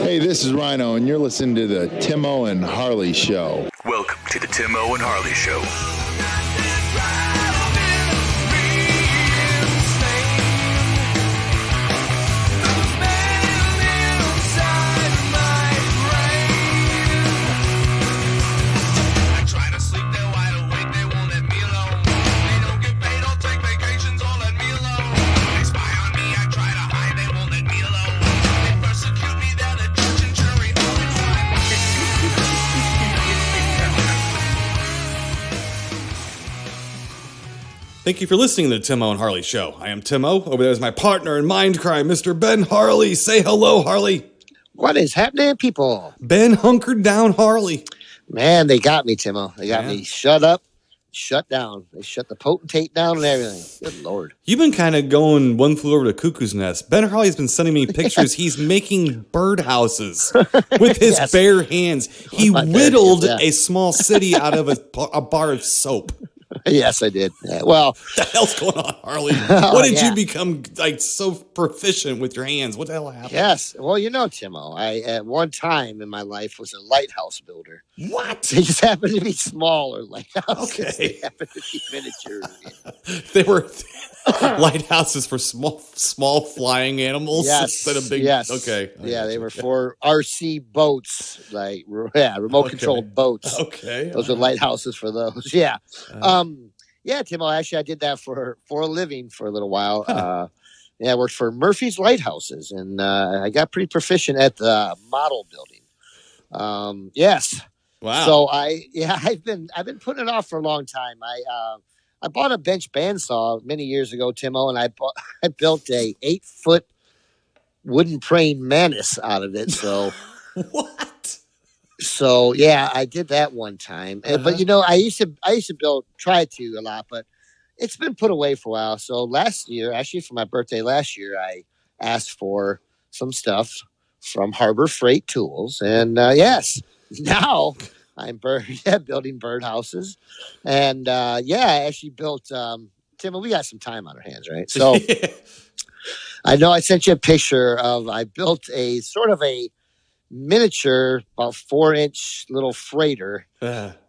Hey, this is Rhino, and you're listening to the Timo and Harley Show. Welcome to the Timo and Harley Show. Thank you for listening to the Timo and Harley Show. I am Timo. Over there is my partner in Mindcrime, Mr. Ben Harley. Say hello, Harley. What is happening, people? Ben hunkered down, Harley. Man, they got me, Timo. They got me shut up, shut down. They shut the potentate down and everything. Good Lord. You've been kind of going one flew over the cuckoo's nest. Ben Harley's been sending me pictures. He's making birdhouses with his bare hands. He whittled a small city out of a bar of soap. Yes, I did. Yeah, well, what the hell's going on, Harley? What did you become like so proficient with your hands? What the hell happened? Yes. Well, you know, Timo, I at one time in my life was a lighthouse builder. What? They just happened to be smaller lighthouses. Okay. They happened to be miniature. They were lighthouses for small flying animals instead of big. Yes. Okay. Yeah, they were for RC boats, like remote controlled boats. Okay. Those are lighthouses for those. Yeah. Yeah, Timo, actually I did that for a living for a little while. I worked for Murphy's Lighthouses, and I got pretty proficient at the model building. Yes. Wow. So I've been putting it off for a long time. I bought a bench bandsaw many years ago, Timo, and I built a 8-foot wooden praying mantis out of it. So what? So yeah, I did that one time. But you know, I used to try to a lot, but it's been put away for a while. So last year, actually for my birthday last year, I asked for some stuff from Harbor Freight Tools, and yes, now I'm building birdhouses, and I actually built. Tim, we got some time on our hands, right? So I know I sent you a picture of. I built a sort of a miniature, about 4-inch little freighter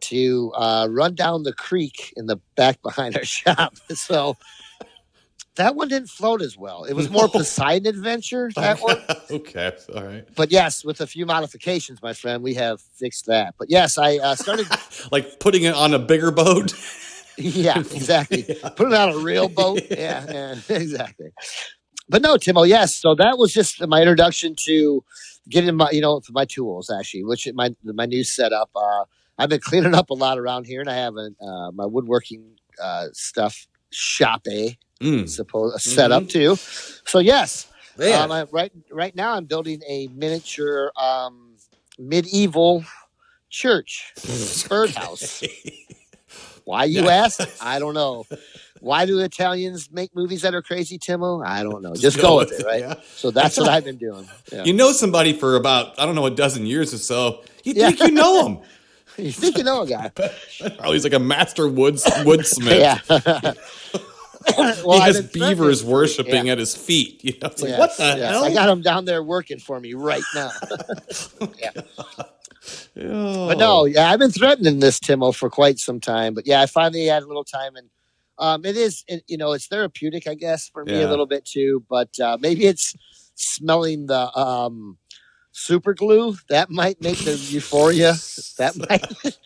to run down the creek in the back behind our shop. So that one didn't float as well. It was more Poseidon Adventure, that one. Okay, all right. But yes, with a few modifications, my friend, we have fixed that. But yes, I started... like putting it on a bigger boat? Yeah, exactly. Put it on a real boat. Yeah, exactly. But no, Timo, yes. So that was just my introduction to getting my tools, actually, which my new setup. I've been cleaning up a lot around here, and I have my woodworking stuff shop set up too. So yes, right now I'm building a miniature medieval church birdhouse. Why you ask? I don't know. Why do Italians make movies that are crazy, Timo? I don't know. Just go with it, right? Yeah. So that's what I've been doing. Yeah. You know somebody for about, I don't know, a dozen years or so. You think you know him. You think you know a guy. Oh, he's like a master woodsmith. Yeah. Well, he has beavers worshiping at his feet. You know, it's like, what the hell? I got him down there working for me right now. Yeah. But no, I've been threatening this, Timo, for quite some time. But I finally had a little time, and it's therapeutic, I guess, for me a little bit too. But maybe it's smelling the super glue that might make the euphoria. That might.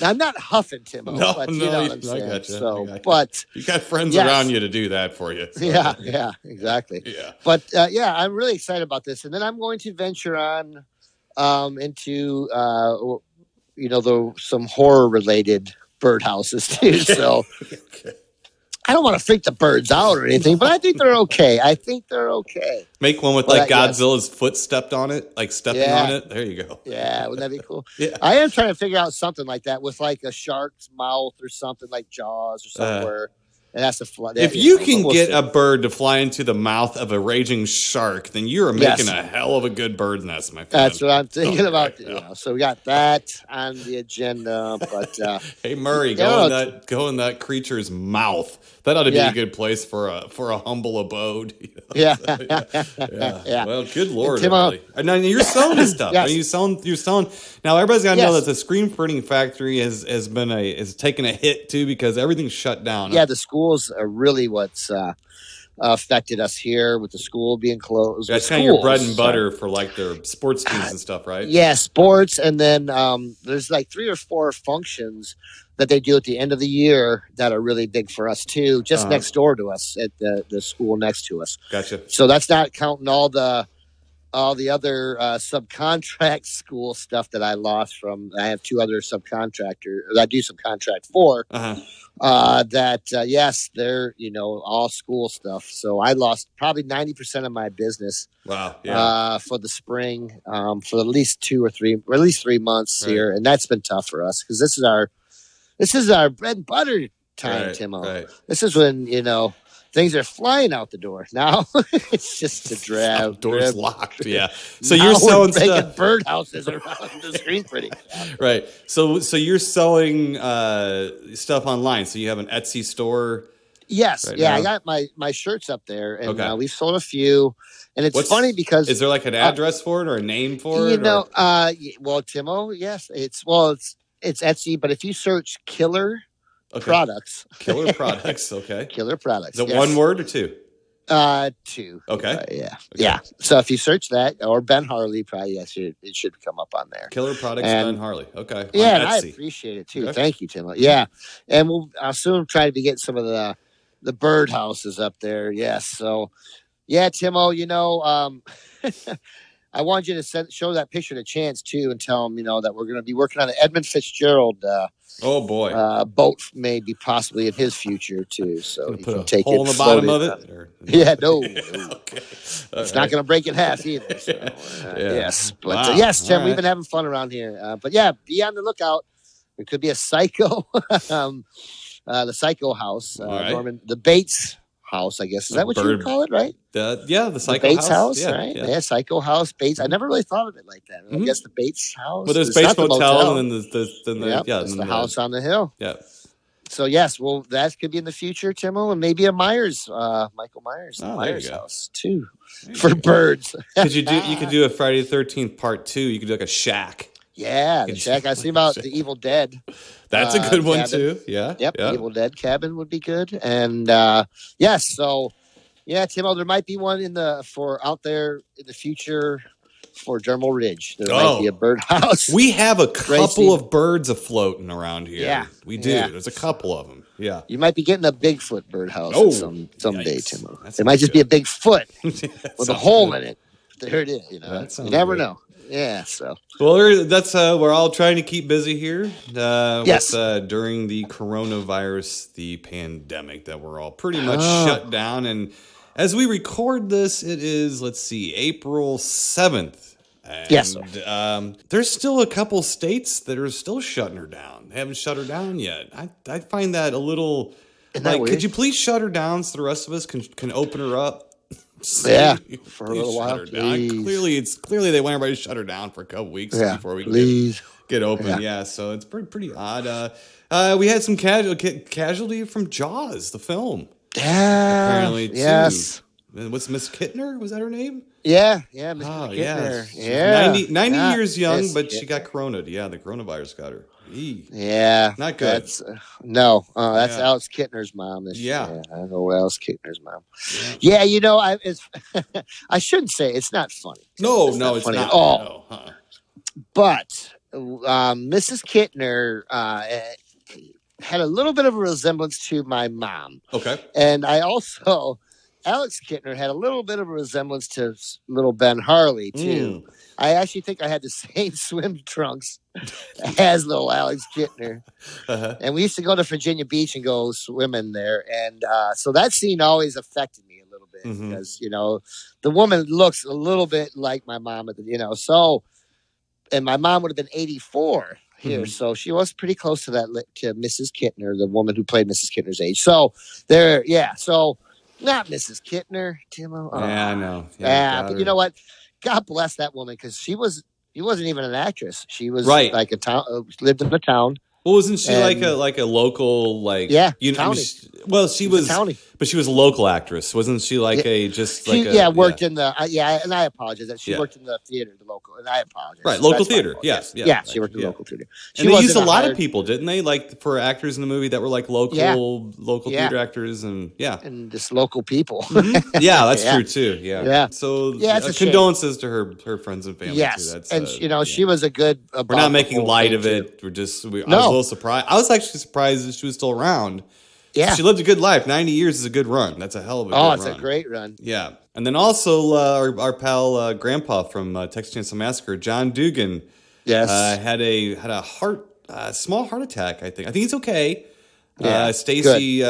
Now, I'm not huffing, Timo. But you know what I'm saying. I gotcha. So, but you got friends around you to do that for you. So. Yeah, exactly. Yeah. But I'm really excited about this, and then I'm going to venture on into some horror related birdhouses too. So Okay. I don't want to freak the birds out or anything, but I think they're okay. Make one with like Godzilla's foot stepped on it, like stepping on it. There you go. Yeah, wouldn't that be cool? Yeah. I am trying to figure out something like that with like a shark's mouth or something like Jaws or somewhere. It has to fly. If you can get a bird to fly into the mouth of a raging shark, then you are making a hell of a good bird nest, my friend. That's what I'm thinking about. So we got that on the agenda. But hey, Murray, go in that creature's mouth. That ought to be a good place for a humble abode. Yeah. Well, good Lord, Tim, now you're selling this stuff. Yes. You're selling. Now everybody's got to know that the screen printing factory has taken a hit too because everything's shut down. Yeah, the schools are really what's affected us here with the school being closed. That's kind of your bread and butter for like their sports teams and stuff, right? Yeah, sports, and then there's like 3 or 4 functions that they do at the end of the year that are really big for us too, just next door to us at the school next to us. Gotcha. So that's not counting all the other subcontract school stuff that I lost from. I have 2 other subcontractors that I do subcontract for. Yes, they're all school stuff. So I lost probably 90% of my business. Wow. Yeah. For the spring, for at least 2 or 3, or at least 3 months here, and that's been tough for us because this is our bread and butter time, Timo. Right. This is when things are flying out the door. Now it's just a drab. Doors locked. Yeah. So you're selling stuff. Birdhouses around the screen printing. Right. So you're selling stuff online. So you have an Etsy store. Yes. Right now? I got my shirts up there, and we've sold a few. And it's funny because is there like an address for it or a name for it? Well, Timo, yes, it's Etsy, but if you search Killer Products. Killer Products, okay. Killer Products. Is it one word or 2? 2. Okay. Yeah. So if you search that or Ben Harley, probably it should come up on there. Killer Products, Ben Harley. Okay. Yeah, and I appreciate it too. Okay. Thank you, Tim. Yeah, and I'll soon try to be getting some of the bird houses up there. Yes. So, yeah, Timo, I wanted you to show that picture to Chance too, and tell him that we're going to be working on an Edmund Fitzgerald. Oh boy, boat maybe possibly in his future too. So he can take hole in the bottom of it. Yeah, no. Okay, it's not going to break in half either. So, yes, but yes, Tim, we've been having fun around here. But yeah, be on the lookout. There could be a psycho, the Psycho House, Norman, the Bates House, I guess. Is that what you would call it, right? The Psycho Bates House, right? Yeah, Psycho House, Bates. I never really thought of it like that. I guess the Bates House. But there's Bates Motel, and then the house on the hill. Yeah. So yes, well, that could be in the future, Timo, and maybe a Michael Myers, Myers house too, for birds. You could do a Friday the 13th Part 2. You could do like a shack. Yeah, the shack. I see about the Evil Dead. That's a good one cabin. too. Yeah. Yep. Yeah. Evil Dead cabin would be good. And yes, so yeah, Timo, there might be one out there in the future for Dermal Ridge. There might be a birdhouse. We have a couple of birds afloating around here. Yeah. We do. Yeah. There's a couple of them. Yeah. You might be getting a Bigfoot birdhouse someday, Timo. It might just be a big foot with a hole in it. There it is. You never know. Yeah, so that's we're all trying to keep busy here. Yes, during the coronavirus, the pandemic that we're all pretty much shut down. And as we record this, it is April 7th. And, yes, there's still a couple states that are still shutting her down. They haven't shut her down yet. I find that a little could you please shut her down so the rest of us can open her up? Yeah, for a little while. Clearly they want everybody to shut her down for a couple weeks before we can get open. Yeah, so it's pretty odd. We had some casualty from Jaws, the film. Yeah, apparently too. Yes. What's Miss Kittner? Was that her name? Yeah, Miss Kittner. Yeah, 90 years young, but she got corona. Yeah, the coronavirus got her. Yeah, not good. That's Alex Kittner's mom. Yeah, I don't know Alex Kittner's mom. Yeah, I shouldn't say it's not funny. No, it's funny not at all. No. But Mrs. Kittner had a little bit of a resemblance to my mom. Okay, and Alex Kittner had a little bit of a resemblance to little Ben Harley too. I actually think I had the same swim trunks as little Alex Kittner. And we used to go to Virginia Beach and go swimming there. And so that scene always affected me a little bit because, the woman looks a little bit like my mom, and my mom would have been 84 here. So she was pretty close to to Mrs. Kittner, the woman who played Mrs. Kittner's age. So there, yeah. So not Mrs. Kittner, Timo. Yeah, I know. Yeah, but you know what? God bless that woman because she wasn't even an actress. She was right. like a town, lived in the town. Well, wasn't she like a local townie? She was townie. But she was a local actress, wasn't she? Like Worked in the and I apologize that she worked in the theater, the local, and I apologize. Right, local theater, yeah, she worked in the local theater. And they used a lot of people, didn't they? Like for actors in the movie that were like local theater actors, and just local people. Yeah, that's true too. Yeah. So condolences to her friends and family. Yes, too. That's, and she was a good. We're not making light of it. I was a little surprised. I was actually surprised that she was still around. Yeah. She lived a good life. 90 years is a good run. That's a hell of a good run. Oh, it's a great run. Yeah. And then also our pal Grandpa from Texas Chainsaw Massacre, John Dugan, had a small heart attack, I think. I think he's okay. Yeah, Stacy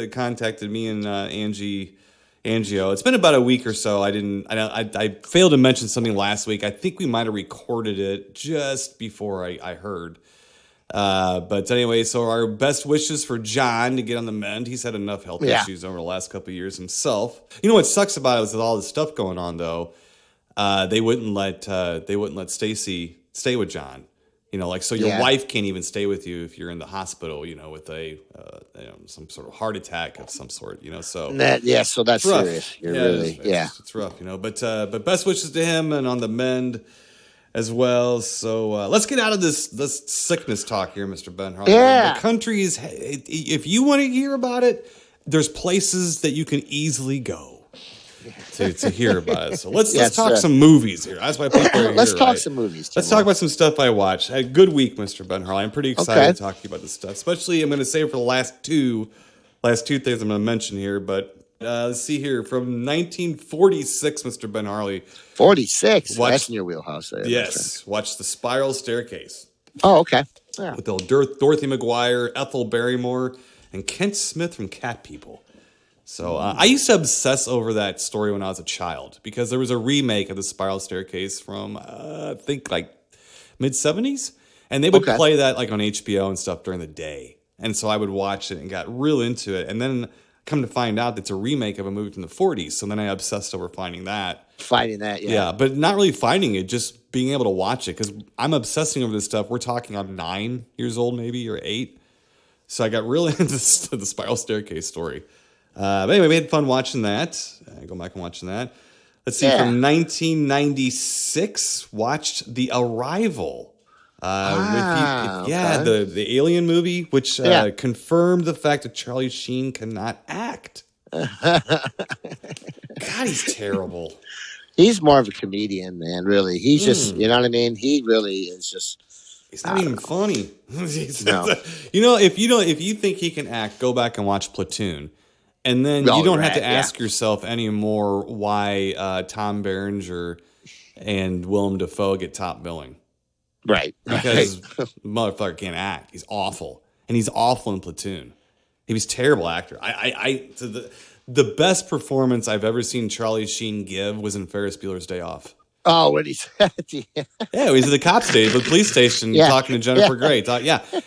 contacted me and Angio. It's been about a week or so. I failed to mention something last week. I think we might have recorded it just before I heard. But anyway, so our best wishes for John to get on the mend. He's had enough health issues over the last couple of years himself. You know what sucks about it is with all this stuff going on, though. They wouldn't let Stacy stay with John. You know, like so your wife can't even stay with you if you're in the hospital. You know, with some sort of heart attack of some sort. You know, so so that's serious. It's rough. You know, but best wishes to him and on the mend as well. So let's get out of this sickness talk here, Mr. Ben Harley. Yeah. The country's, if you want to hear about it, there's places that you can easily go to hear about it. So let's talk some movies here. That's why people are here. Let's talk some movies. Let's talk about some stuff I watched. I had a good week, Mr. Ben Harley. I'm pretty excited to talk to you about this stuff. Especially, I'm going to say for the last two things I'm going to mention here, but let's see here. From 1946, Mr. Ben Harley. 46? That's in your wheelhouse there. Yes. Watch The Spiral Staircase. Oh, okay. Yeah. With Dorothy McGuire, Ethel Barrymore, and Kent Smith from Cat People. So I used to obsess over that story when I was a child because there was a remake of The Spiral Staircase from, I think, like mid-70s. And they would play that like on HBO and stuff during the day. And so I would watch it and got real into it. And then come to find out it's a remake of a movie from the 40s. So then I obsessed over finding that. Yeah, but not really finding it, just being able to watch it. Because I'm obsessing over this stuff. We're talking, I'm 9 years old maybe, or 8. So I got really into the Spiral Staircase story. But anyway, we had fun watching that. Go back and watching that. Let's see, from 1996, watched The Arrival. The Alien movie, which confirmed the fact that Charlie Sheen cannot act. God, he's terrible. He's more of a comedian, man, really. He's just, you know what I mean? He really is just... He's not even funny. No. You know, if you think he can act, go back and watch Platoon. And then you don't have to ask yourself anymore why Tom Berenger and Willem Dafoe get top billing. Right. Because the motherfucker can't act. He's awful. And he's awful in Platoon. He was a terrible actor. The best performance I've ever seen Charlie Sheen give was in Ferris Bueller's Day Off. Oh, what he said. He was at the cop station, the police station, talking to Jennifer Grey.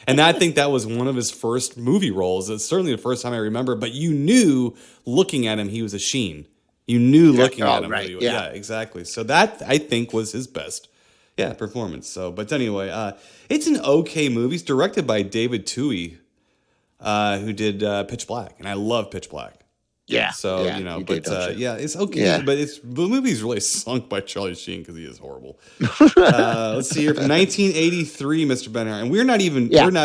And I think that was one of his first movie roles. It's certainly the first time I remember. But you knew, looking at him, he was a Sheen. You knew looking at him. Right. Yeah, exactly. So that, I think, was his best performance. So, but anyway, it's an okay movie. It's directed by David Twohy, who did Pitch Black. And I love Pitch Black. Yeah. So, it's okay. Yeah. But the movie's really sunk by Charlie Sheen because he is horrible. Let's see here. From 1983, Mr. Ben Harley. And we're not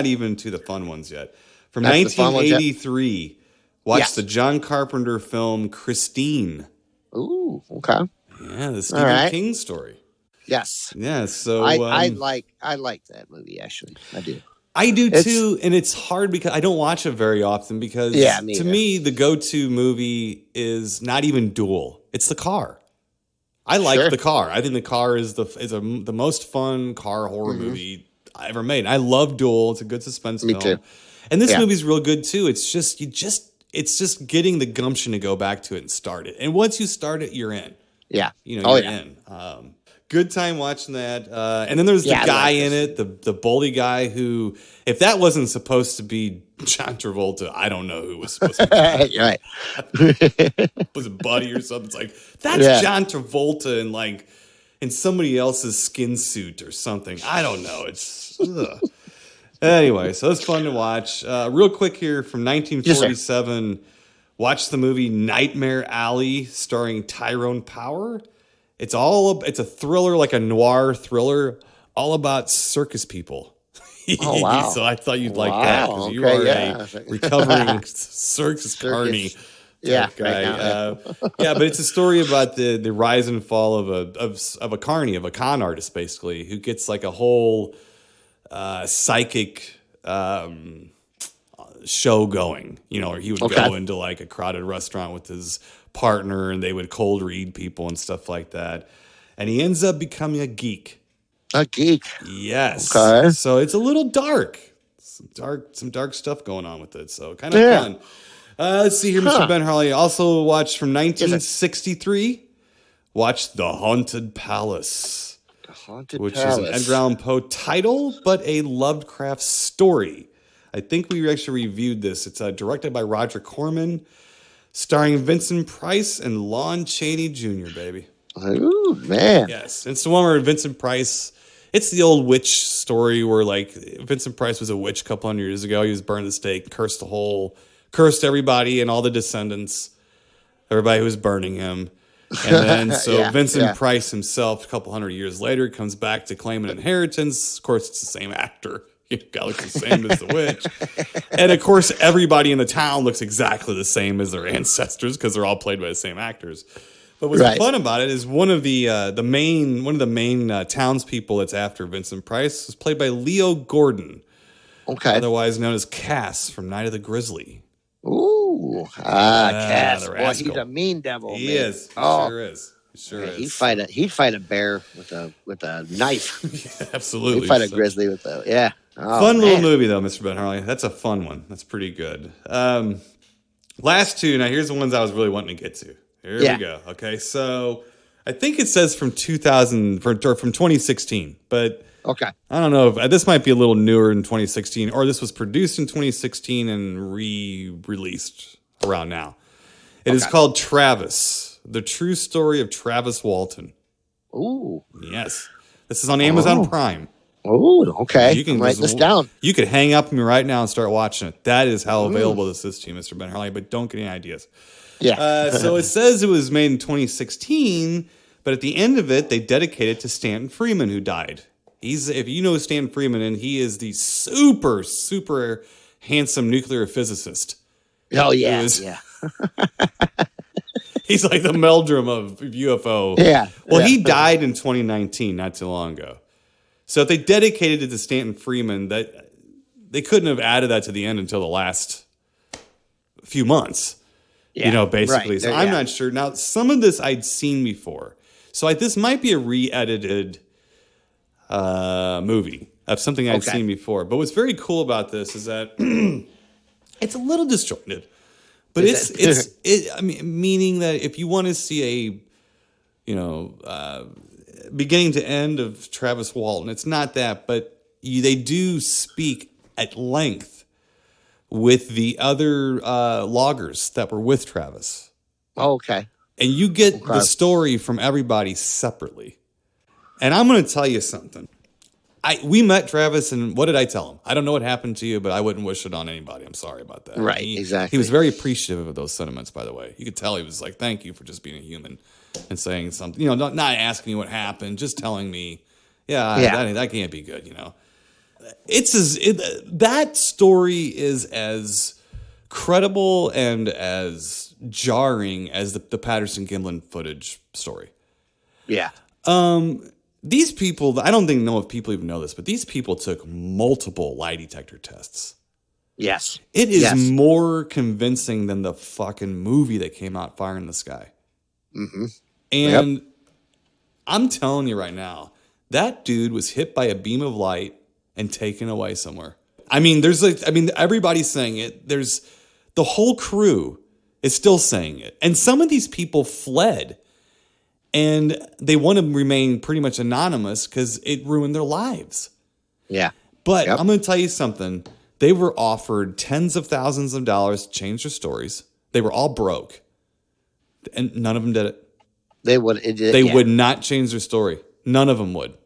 even to the fun ones yet. From 1983, watch the John Carpenter film Christine. Ooh, okay. Yeah, the Stephen King story. Yes. Yeah, so I like that movie, actually. I do. I do too, and it's hard because I don't watch it very often because to me, the go-to movie is not even Duel. It's The Car. I like The Car. I think The Car is the most fun car horror movie I ever made. I love Duel. It's a good suspense film. Me too. And this movie's real good too. It's just getting the gumption to go back to it and start it. And once you start it, you're in. Yeah. You're in. Good time watching that. And then there's the Yeah, I guy like in this. it, the bully guy who, if that wasn't supposed to be John Travolta, I don't know who was supposed to be. Right. Was it Buddy or something? It's like, that's Yeah. John Travolta in somebody else's skin suit or something. I don't know. It's ugh. Anyway, so it's fun to watch. Real quick here from 1947, watch the movie Nightmare Alley starring Tyrone Power. It's a thriller, like a noir thriller, all about circus people. Oh, wow. So I thought you'd like that because you are a recovering circus carny. Yeah, guy. right now. But it's a story about the rise and fall of a carny, of a con artist, basically, who gets like a whole psychic show going. You know, or he would go into like a crowded restaurant with his partner, and they would cold read people and stuff like that. And he ends up becoming a geek. A geek. Yes. Okay. So it's a little dark. Some dark stuff going on with it. So kind of fun. Let's see here, Mr. Ben Harley. Also watched from 1963. Watched The Haunted Palace. The Haunted Which Palace. is an Edgar Allan Poe title, but a Lovecraft story. I think we actually reviewed this. It's directed by Roger Corman, starring Vincent Price and Lon Chaney Jr., baby. Ooh, man. Yes. It's the one where Vincent Price, it's the old witch story where like Vincent Price was a witch a couple hundred years ago. He was burned at the stake, cursed everybody and all the descendants, everybody who was burning him. And then Vincent Price himself, a couple hundred years later, comes back to claim an inheritance. Of course, it's the same actor. You got looks the same as the witch. And of course, everybody in the town looks exactly the same as their ancestors because they're all played by the same actors. But what's fun about it is one of the main townspeople that's after Vincent Price is played by Leo Gordon, otherwise known as Cass from Night of the Grizzly. Ooh, Cass. Boy, he's a mean devil. He is. He sure is. He sure is. He'd fight a bear with a knife. Yeah, absolutely. He'd fight a grizzly with a fun little movie though, Mr. Ben Harley. That's a fun one. That's pretty good. Last two. Now here's the ones I was really wanting to get to. Here we go. Okay, so I think it says from 2016, but I don't know if this might be a little newer in 2016, or this was produced in 2016 and re-released around now. It is called Travis, the true story of Travis Walton. Ooh, yes, this is on Amazon Prime. Oh, okay. You can write this down. You could hang up on me right now and start watching it. That is how available this is to you, Mr. Ben Harley. But don't get any ideas. Yeah. So it says it was made in 2016, but at the end of it, they dedicated it to Stanton Freeman, who died. If you know Stanton Freeman, and he is the super, super handsome nuclear physicist. Oh, yeah. He's like the Meldrum of UFO. Yeah. Well, he died in 2019, not too long ago. So if they dedicated it to Stanton Freeman, that they couldn't have added that to the end until the last few months. Yeah, basically. right. So I'm not sure. Now, some of this I'd seen before. So this might be a re-edited movie of something I'd seen before. But what's very cool about this is that it's a little disjointed. But meaning that if you want to see a, beginning to end of Travis Walton, it's not that, but they do speak at length with the other loggers that were with Travis. Oh, okay. And you get the story from everybody separately. And I'm going to tell you something. We met Travis, and what did I tell him? I don't know what happened to you, but I wouldn't wish it on anybody. I'm sorry about that. Right, exactly. He was very appreciative of those sentiments, by the way. You could tell he was like, thank you for just being a human and saying something. Not asking me what happened, just telling me, that can't be good, that story is as credible and as jarring as the Patterson Gimlin footage story. Yeah. These people, I don't know if people even know this, but these people took multiple lie detector tests. Yes. It is more convincing than the fucking movie that came out, Fire in the Sky. Mm-hmm. And I'm telling you right now, that dude was hit by a beam of light and taken away somewhere. I mean, everybody's saying it. There's the whole crew is still saying it. And some of these people fled. And they want to remain pretty much anonymous because it ruined their lives. Yeah. But I'm going to tell you something. They were offered tens of thousands of dollars to change their stories. They were all broke. And none of them did it. They would not change their story. None of them would.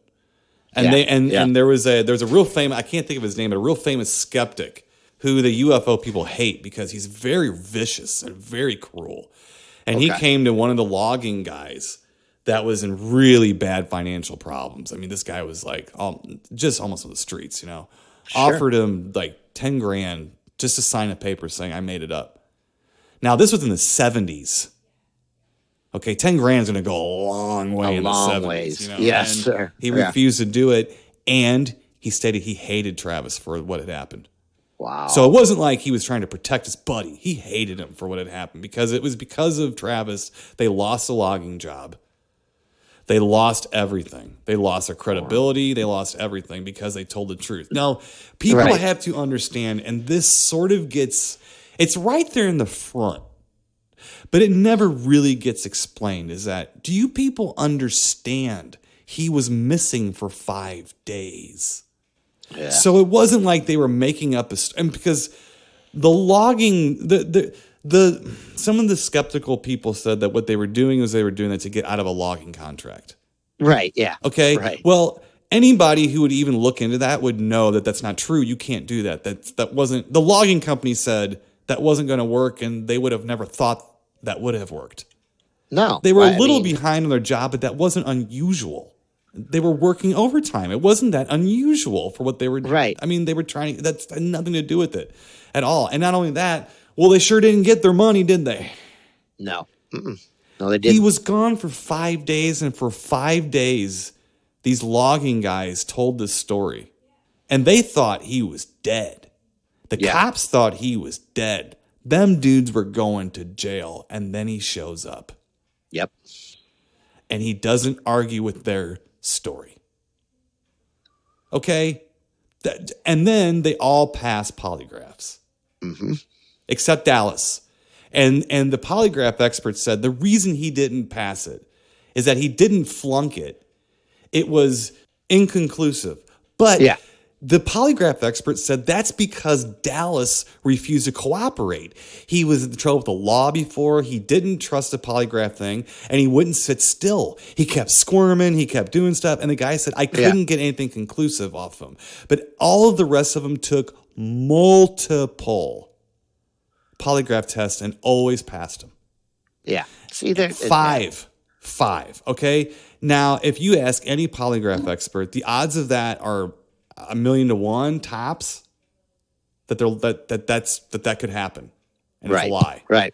And and there was a real famous, I can't think of his name, but a real famous skeptic who the UFO people hate because he's very vicious and very cruel. And he came to one of the logging guys that was in really bad financial problems. I mean, this guy was like just almost on the streets, offered him like 10 grand just to sign a paper saying I made it up. Now, this was in the 70s. Okay, 10 grand is going to go a long way in the 70s. Yes, sir. He refused to do it, and he stated he hated Travis for what had happened. Wow. So it wasn't like he was trying to protect his buddy. He hated him for what had happened because it was because of Travis they lost the logging job. They lost everything. They lost their credibility. They lost everything because they told the truth. Now, people have to understand, and this sort of it's right there in the front. But it never really gets explained, is that, do you people understand he was missing for 5 days? Yeah. So it wasn't like they were making up and because the logging, some of the skeptical people said that what they were doing was they were doing that to get out of a logging contract. Right, yeah. Okay? Right. Well, anybody who would even look into that would know that that's not true. You can't do that. That wasn't, the logging company said that wasn't going to work, and they would have never thought that would have worked. No. They were a little behind on their job, but that wasn't unusual. They were working overtime. It wasn't that unusual for what they were. Right. I mean, they were trying, that's had nothing to do with it at all. And not only that, well, they sure didn't get their money, did they? No. No, they didn't. He was gone for 5 days, and for 5 days, these logging guys told this story. And they thought he was dead. The cops thought he was dead. Them dudes were going to jail, and then he shows up. Yep. And he doesn't argue with their story. Okay? And then they all pass polygraphs. Mm-hmm. Except Dallas. And the polygraph expert said the reason he didn't pass it is that he didn't flunk it. It was inconclusive. But the polygraph expert said that's because Dallas refused to cooperate. He was in trouble with the law before. He didn't trust the polygraph thing, and he wouldn't sit still. He kept squirming. He kept doing stuff. And the guy said, I couldn't get anything conclusive off him. But all of the rest of them took multiple polygraph tests and always passed them. Yeah. See, there, Five. Okay. Now, if you ask any polygraph expert, the odds of that are 1,000,000 to 1 tops that could happen. And it's a lie. Right.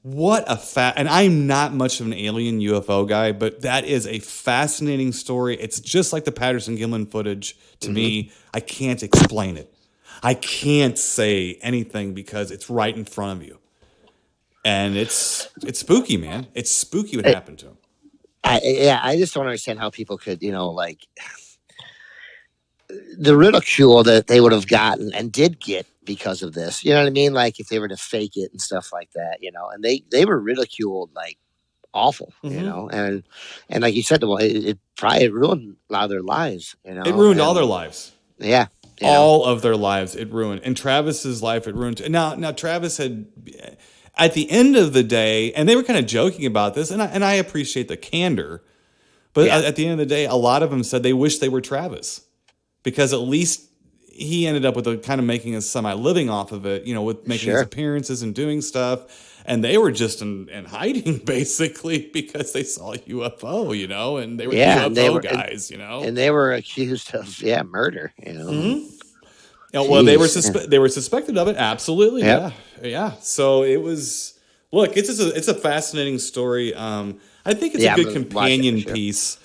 What a and I'm not much of an alien UFO guy, but that is a fascinating story. It's just like the Patterson-Gimlin footage to me. I can't explain it. I can't say anything because it's right in front of you. And it's spooky, man. It's spooky what happened to him. I just don't understand how people could, the ridicule that they would have gotten and did get because of this. You know what I mean? Like if they were to fake it and stuff like that, and they were ridiculed like awful, and like you said, it probably ruined a lot of their lives, It ruined all their lives. Yeah. All of their lives it ruined. And Travis's life it ruined. Now Travis had, at the end of the day, and they were kind of joking about this, and I appreciate the candor, but at the end of the day, a lot of them said they wish they were Travis. Because at least he ended up with kind of making a semi-living off of it, with making his appearances and doing stuff. And they were just in hiding, basically, because they saw a UFO, and they were UFO guys, And they were accused of, murder, Mm-hmm. Well, they were suspected of it, absolutely, yeah. So it was, look, it's a fascinating story. I think it's a good companion piece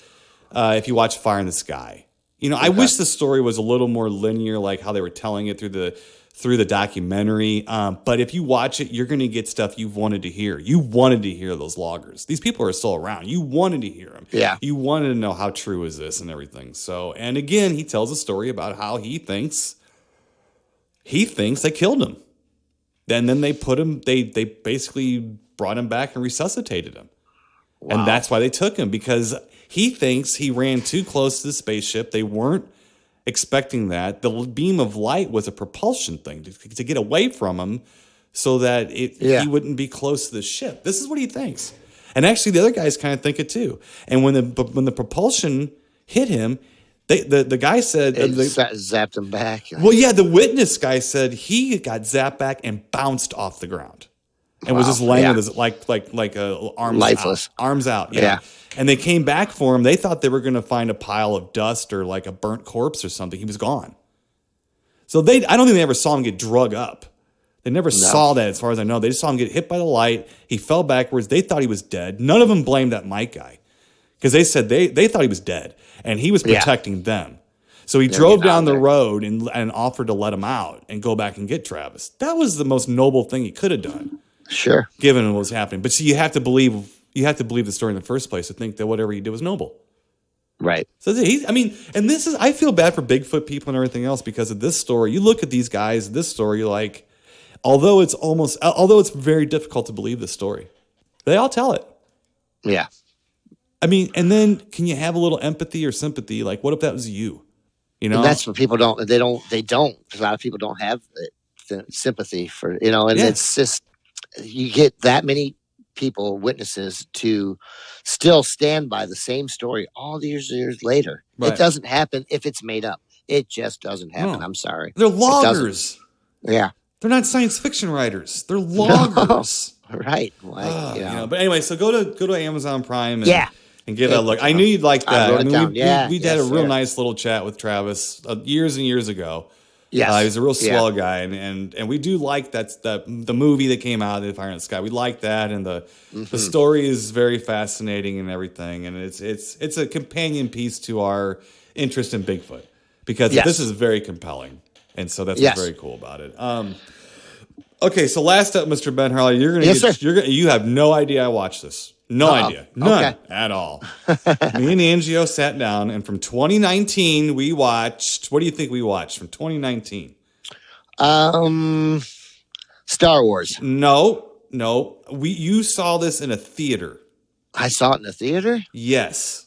if you watch Fire in the Sky. I wish the story was a little more linear, like how they were telling it through the documentary. But if you watch it, you're going to get stuff you've wanted to hear. You wanted to hear those loggers. These people are still around. You wanted to hear them. Yeah. You wanted to know how true is this and everything. So, and again, he tells a story about how he thinks they killed him. And then they put him. They basically brought him back and resuscitated him. And that's why they took him, because he thinks he ran too close to the spaceship. They weren't expecting that. The beam of light was a propulsion thing to get away from him so that he wouldn't be close to the ship. This is what he thinks. And actually, the other guys kind of think it too. And when the propulsion hit him, the guy said... It zapped him back. Well, yeah, the witness guy said he got zapped back and bounced off the ground. And was just laying with his like arms lifeless, arms out. Yeah. And they came back for him. They thought they were going to find a pile of dust or like a burnt corpse or something. He was gone. So I don't think they ever saw him get drug up. They never saw that, as far as I know. They just saw him get hit by the light. He fell backwards. They thought he was dead. None of them blamed that Mike guy, because they said they thought he was dead and he was protecting them. So he drove down the road and offered to let him out and go back and get Travis. That was the most noble thing he could have done. Sure. Given what was happening. But see, you have to believe the story in the first place to think that whatever he did was noble. Right. So and this is, I feel bad for Bigfoot people and everything else because of this story. You look at these guys, this story, you're like, although it's very difficult to believe this story, they all tell it. Yeah. I mean, and then can you have a little empathy or sympathy? Like, what if that was you? You know, and that's what people don't. They don't. Because a lot of people don't have the sympathy for, and it's just, you get that many people, witnesses, to still stand by the same story all these years later. Right. It doesn't happen if it's made up. It just doesn't happen. No. I'm sorry. They're loggers. Yeah. They're not science fiction writers. They're loggers. No. Right. Well, but anyway, so go to Amazon Prime and give that a look. I knew you'd like that. We had a real nice little chat with Travis years and years ago. Yes. He's a real swell guy, and we do like the movie that came out, The Fire in the Sky. We like that, and the story is very fascinating and everything, and it's a companion piece to our interest in Bigfoot, because this is very compelling, and so that's what's very cool about it. Okay, so last up, Mr. Ben Harley, you have no idea I watched this. No idea. None at all. Me and Angio sat down, and from 2019, we watched... What do you think we watched from 2019? Star Wars. No. You saw this in a theater. I saw it in a theater? Yes.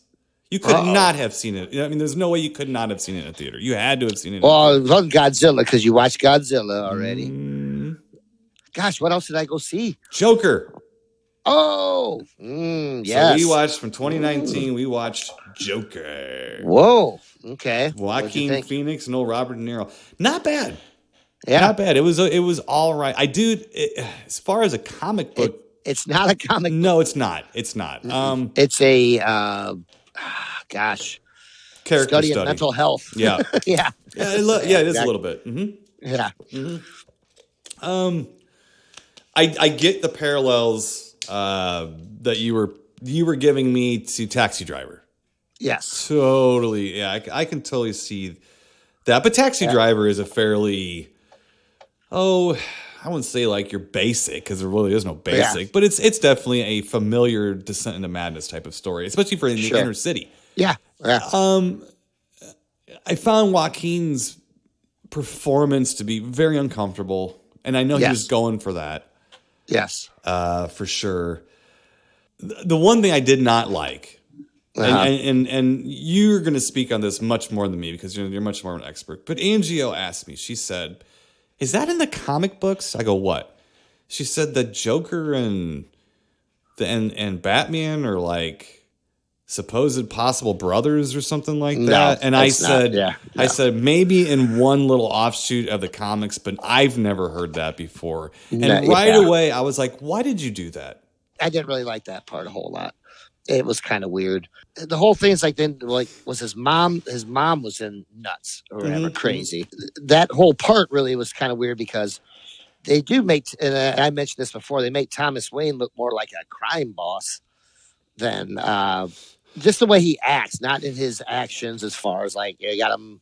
You could not have seen it. I mean, there's no way you could not have seen it in a theater. You had to have seen it. Well, it wasn't Godzilla, because you watched Godzilla already. Gosh, what else did I go see? Joker. Oh, yes. So we watched from 2019. We watched Joker. Whoa. Okay. Joaquin Phoenix and old Robert De Niro. Not bad. Yeah. Not bad. It was all right. As far as a comic book, it's not a comic book. No, it's not. It's not. It's a character study of mental health. Yeah. Yeah. It is a little bit. Mm-hmm. Yeah. Mm-hmm. I get the parallels that you were giving me to Taxi Driver. Yes. Totally. Yeah, I can totally see that. But Taxi Driver is a fairly, I wouldn't say like your basic, because there really is no basic, but it's definitely a familiar Descent into Madness type of story, especially for the inner city. Yeah. I found Joaquin's performance to be very uncomfortable, and I know he was going for that. Yes. For sure. The one thing I did not like, and you're going to speak on this much more than me because you're much more of an expert, but Angio asked me, she said, is that in the comic books? I go, what? She said the Joker and Batman are like supposed possible brothers or something like that. And I said, maybe in one little offshoot of the comics, but I've never heard that before. And away, I was like, why did you do that? I didn't really like that part a whole lot. It was kind of weird. The whole thing is was his mom was in nuts or whatever, crazy. That whole part really was kind of weird because they do make, and I mentioned this before, they make Thomas Wayne look more like a crime boss than just the way he acts, not in his actions as far as like, you got him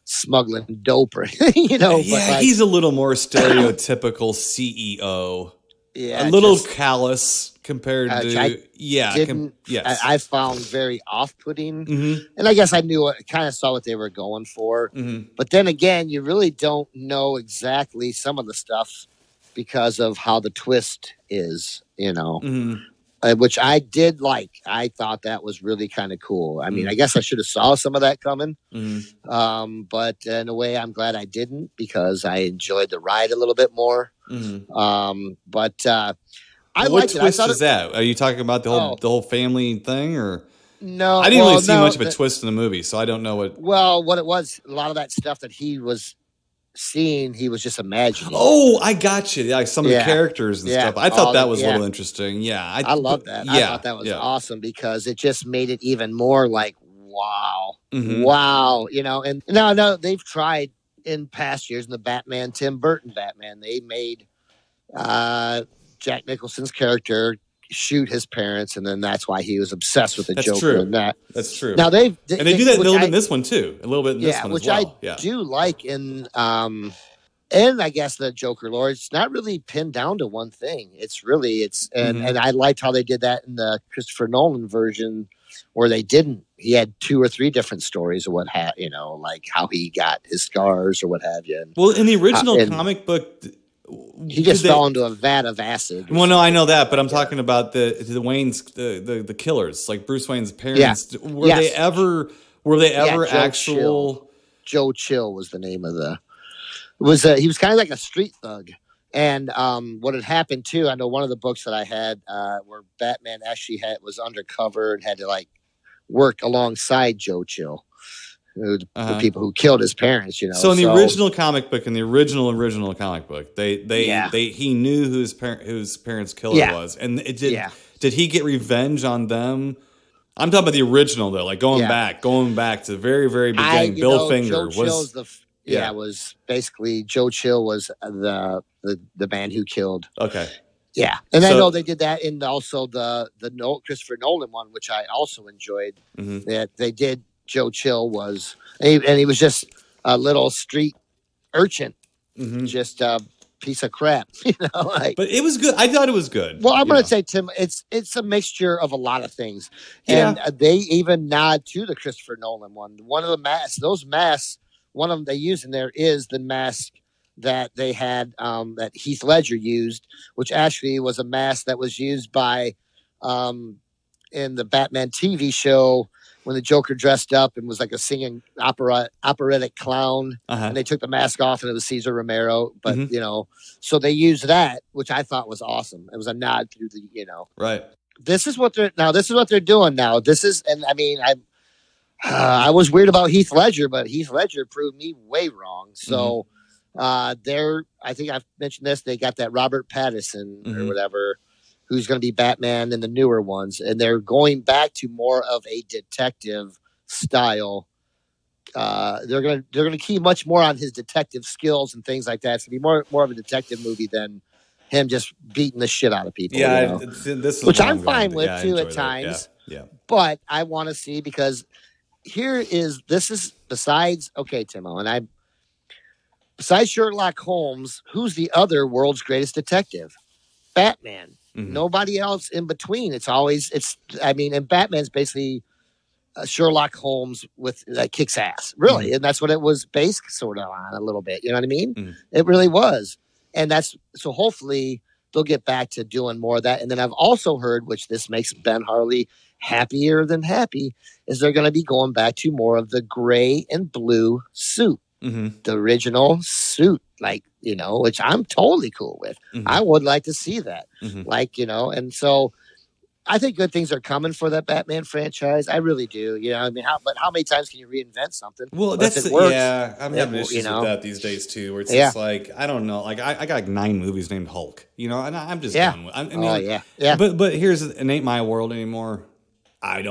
smuggling dope or, Yeah, but he's a little more stereotypical CEO. Yeah, a little callous compared to I found very off-putting, and I guess I kind of saw what they were going for, but then again, you really don't know exactly some of the stuff because of how the twist is, which I did like. I thought that was really kind of cool. I mean, I Mm. guess I should have saw some of that coming. Mm-hmm. But in a way, I'm glad I didn't because I enjoyed the ride a little bit more. Mm-hmm. But I What liked it. I twist thought is that? Are you talking about oh the whole family thing, or no, I didn't really well see no, much of a twist in the movie, so I don't know what. well what it was. A lot of that stuff that he was seeing, he was just imagining. Oh, I got you. Yeah, some of the Yeah, characters and yeah, stuff. I thought all that the was a yeah. little interesting. Yeah, I love that. I yeah, thought that was yeah. awesome because it just made it even more like wow, Mm-hmm. wow, And no, they've tried in past years in the Batman, Tim Burton Batman. They made Jack Nicholson's character shoot his parents, and then that's why he was obsessed with the That's Joker true. and that. That's true. Now And they do that a which little bit in this one too. A little bit in this one as which well. I Yeah. do like and I guess the Joker lore, it's not really pinned down to one thing. It's really and I liked how they did that in the Christopher Nolan version, where they didn't. He had 2 or 3 different stories of like how he got his scars or what have you. And, Well, in the original and comic book, he just fell into a vat of acid. Well, no, I know that, but I'm talking about the Wayne's the killers, like Bruce Wayne's parents. Yeah. Were they ever Joe actual? Joe Chill was the name of the. He was kind of like a street thug, and what had happened too. I know one of the books that I had where Batman actually was undercover and had to like work alongside Joe Chill, the people who killed his parents. So in the original comic book, he knew who whose parents' killer was, and did he get revenge on them? I'm talking about the original though, like going back to the very, very beginning. Bill Finger was was basically Joe Chill was the man who killed. Okay. Yeah, and I know they did that in also the Christopher Nolan one, which I also enjoyed. Mm-hmm. That they did. Joe Chill was, and he was just a little street urchin, just a piece of crap, But it was good. I thought it was good. Well, I'm going to say, Tim, it's a mixture of a lot of things, and they even nod to the Christopher Nolan one. One of the masks, one of them they use in there is the mask that they had that Heath Ledger used, which actually was a mask that was used by in the Batman TV show when the Joker dressed up and was like a singing operatic clown, and they took the mask off and it was Cesar Romero. But so they used that, which I thought was awesome. It was a nod to the right. This is what they're doing now. This is, and I mean, I was weird about Heath Ledger, but Heath Ledger proved me way wrong. So I think I've mentioned this. They got that Robert Pattinson or whatever, who's going to be Batman in the newer ones, and they're going back to more of a detective style. They're going to key much more on his detective skills and things like that. It's going to be more of a detective movie than him just beating the shit out of people. Yeah, this is which I'm fine with too at times. Yeah. But I want to see, because this is besides Timo, besides Sherlock Holmes, who's the other world's greatest detective? Batman. Nobody else in between. And Batman's basically Sherlock Holmes with kicks ass, really, and that's what it was based sort of on a little bit. You know what I mean? It really was, and so hopefully they'll get back to doing more of that. And then I've also heard, which this makes Ben Harley happier than happy, is they're going to be going back to more of the gray and blue suit, the original suit, which I'm totally cool with. I would like to see that, and so I think good things are coming for that Batman franchise. I really do. But how many times can you reinvent something? Well, I'm having issues with that these days too, where it's just like, I don't know, like I got like 9 movies named Hulk, and I'm just done with. But here's it ain't my world anymore. I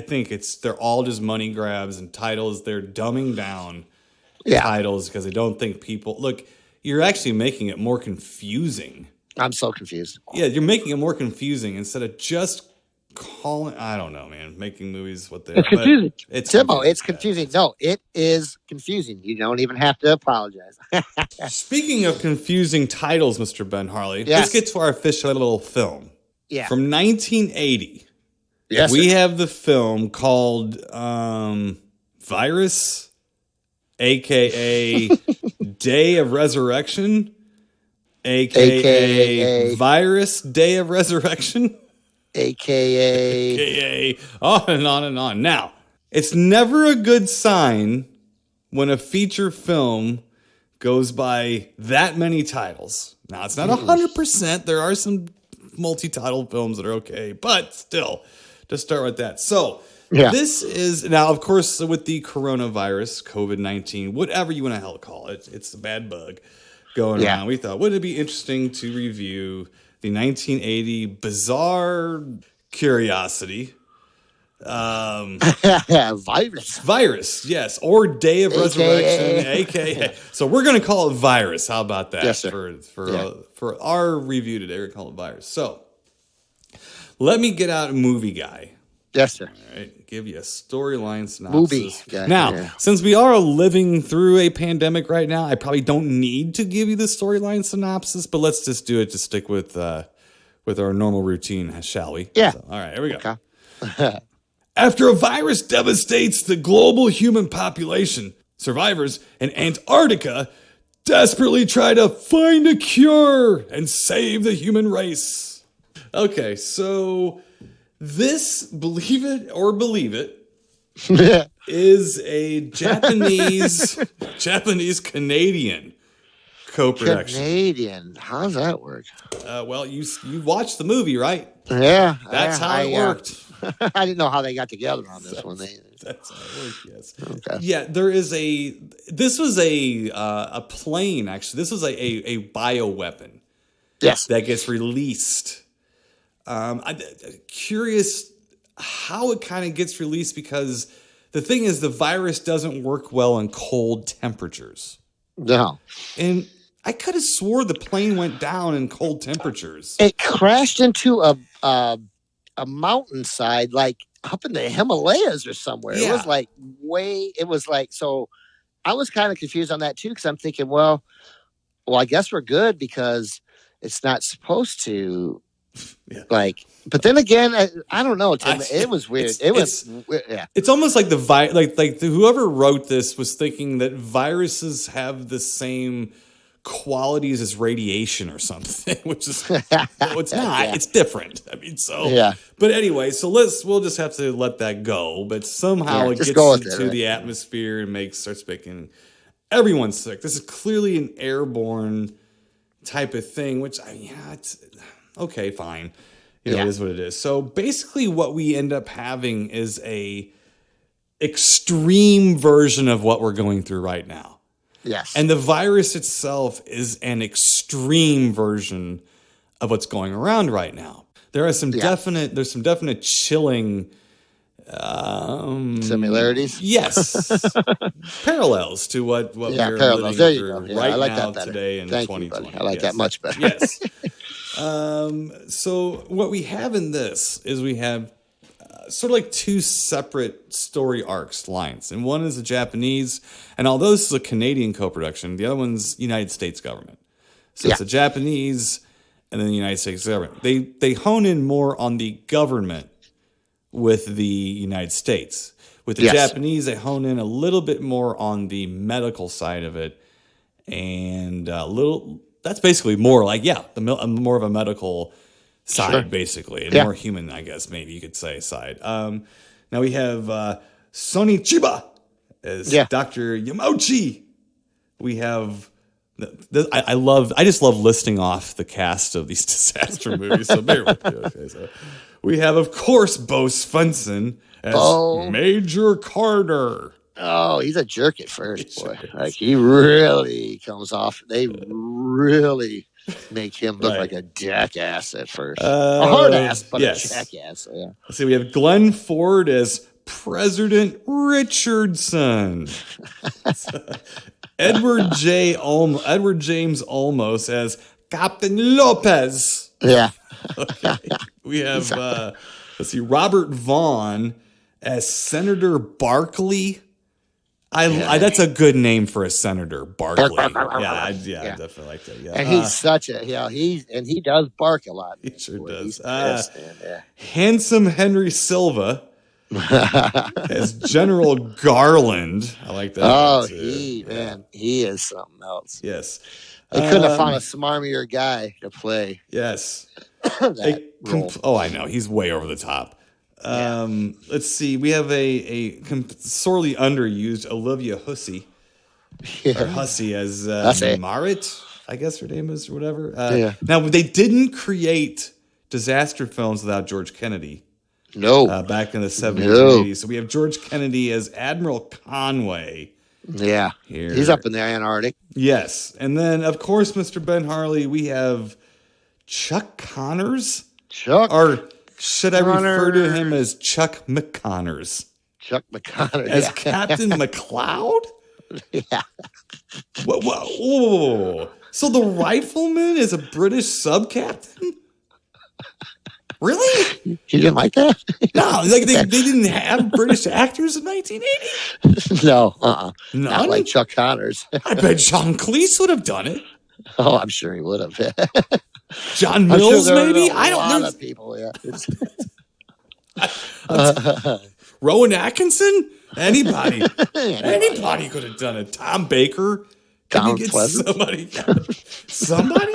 think they're all just money grabs and titles. They're dumbing down titles because they don't think people look. You're actually making it more confusing. I'm so confused. Yeah, you're making it more confusing instead of just calling. I don't know, man. Making movies what they are. It's confusing. It's confusing. No, it is confusing. You don't even have to apologize. Speaking of confusing titles, Mr. Ben Harley, let's get to our official little film. Yeah. From 1980. Yes. We have the film called Virus, a.k.a. Day of Resurrection. AKA Virus Day of Resurrection. AKA on and on and on. Now, it's never a good sign when a feature film goes by that many titles. Now, it's not 100%. There are some multi-title films that are okay, but still, to start with that. So, this is, now, of course, with the coronavirus, COVID-19, whatever you want to hell call it, it's a bad bug going around. We thought, wouldn't it be interesting to review the 1980 bizarre curiosity? Virus, yes, or Day of Resurrection, aka. So we're going to call it Virus. How about that? Yes, sir. For our review today, we're going to call it Virus. So let me get out a movie guy. Yes, sir. All right, give you a storyline synopsis. Movie guy. Now, since we are living through a pandemic right now, I probably don't need to give you the storyline synopsis, but let's just do it to stick with our normal routine, shall we? Yeah. So, all right, here we go. Okay. After a virus devastates the global human population, survivors in Antarctica desperately try to find a cure and save the human race. Okay, so this, believe it or believe it, is a Japanese-Canadian co-production. Canadian. How does that work? Well, you watched the movie, right? Yeah. That's how it worked. I didn't know how they got together on this one. That's how it worked, yes. Okay. Yeah, this was a plane, actually. This was a bioweapon. Yes. That gets released. I'm curious how it kind of gets released, because the thing is, the virus doesn't work well in cold temperatures. No. And I could have swore the plane went down in cold temperatures. It crashed into a mountainside, like up in the Himalayas or somewhere. Yeah. It was like, so I was kind of confused on that too, because I'm thinking, well, I guess we're good because it's not supposed to. Yeah. But then again, I don't know, Tim. It was weird. It's almost like whoever wrote this was thinking that viruses have the same qualities as radiation or something, which is no, it's not. Yeah. It's different. I mean, so yeah. But anyway, so we'll just have to let that go. But somehow it gets into the atmosphere and starts making everyone sick. This is clearly an airborne type of thing, which it's okay, fine. It is what it is. So basically what we end up having is a extreme version of what we're going through right now. Yes. And the virus itself is an extreme version of what's going around right now. There are some definite chilling similarities. Yes. Parallels to what we're living through right now today in 2020. I like that much better. Yes. So what we have in this is we have sort of like two separate story arcs lines. And one is the Japanese, and although this is a Canadian co-production, the other one's United States government. So it's a Japanese and then the United States government. They hone in more on the government with the United States. With the Japanese, they hone in a little bit more on the medical side of it, and that's basically more like more of a medical side, basically, and more human, I guess, maybe you could say, side. Now we have Sonny Chiba as Dr. Yamauchi. We have I just love listing off the cast of these disaster movies. So bear with me. Okay, so we have, of course, Bo Svensson as Major Carter. Oh, he's a jerk at first, boy. He really comes off. They really make him look like a jackass at first. A hard ass, but a jackass. So, yeah. Let's see, we have Glenn Ford as President Richardson. Edward James Olmos as Captain Lopez. Yeah. Okay. We have Robert Vaughn as Senator Barkley. That's a good name for a senator, Barkley. I definitely like that. Yeah, and he's such a he does bark a lot. He sure does. Handsome Henry Silva as General Garland. I like that. Oh, he is something else. Yes. They couldn't have found a smarmier guy to play. Yes. That role. I know. He's way over the top. Let's see. We have a sorely underused Olivia Hussey. Yeah. Or Hussey as Marit, I guess her name is, or whatever. Now, they didn't create disaster films without George Kennedy. No. Back in the 70s and 80s. So we have George Kennedy as Admiral Conway. Yeah. Here. He's up in the Antarctic. Yes. And then, of course, Mr. Ben Harley, we have Chuck Connors. Chuck. Or should I refer to him as Chuck McConnors? Chuck McConnors. As Captain McLeod? Yeah. Whoa. So the rifleman is a British sub-captain? Really? You didn't like that? No, like they didn't have British actors in 1980? No, None? not like Chuck Connors. I bet John Cleese would have done it. Oh, I'm sure he would have. John Mills, maybe? I don't know. A lot of people, yeah. Rowan Atkinson? Anybody could have done it. Tom Baker? Donald Pleasant? Somebody?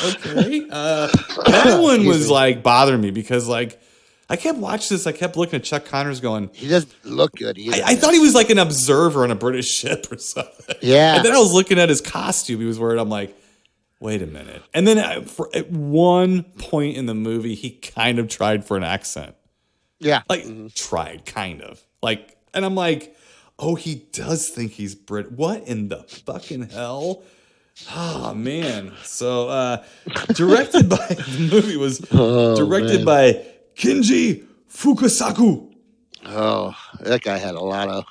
Okay. That one was like bothering me because like I kept watching this. I kept looking at Chuck Connors going, he doesn't look good either. I thought he was like an observer on a British ship or something. Yeah. And then I was looking at his costume he was wearing. I'm like, wait a minute. And then at one point in the movie, he kind of tried for an accent. Yeah. Like tried, kind of. Like, and I'm like, oh, he does think he's Brit. What in the fucking hell? Oh, man. So, directed by, the movie was directed by Kinji Fukasaku. Oh, that guy had a lot of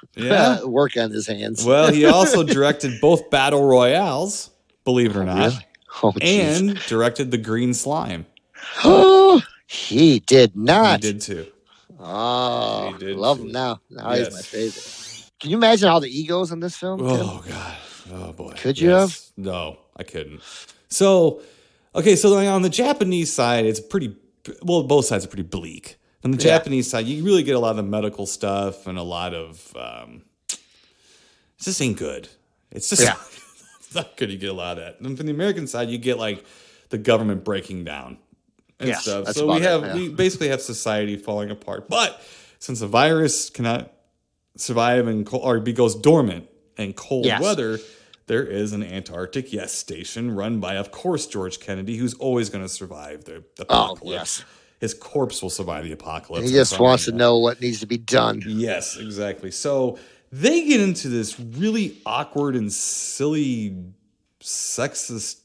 work on his hands. Well, he also directed both Battle Royales, believe it or not, really? Oh, and directed The Green Slime. Oh, he did not. He did too. Oh, love him now. Now he's my favorite. Can you imagine all the egos in this film? Oh, God. Oh, boy. Could you have? No, I couldn't. So, okay, so on the Japanese side, it's pretty, well, both sides are pretty bleak. On the Japanese side, you really get a lot of the medical stuff and a lot of, it just ain't good. It's just it's not good. You get a lot of that. And from the American side, you get like the government breaking down and stuff. So we basically have society falling apart. But since the virus cannot survive goes dormant in cold weather, there is an Antarctic station run by, of course, George Kennedy, who's always going to survive the apocalypse. Oh, yes. His corpse will survive the apocalypse. He just wants to know what needs to be done. Yes, exactly. So they get into this really awkward and silly sexist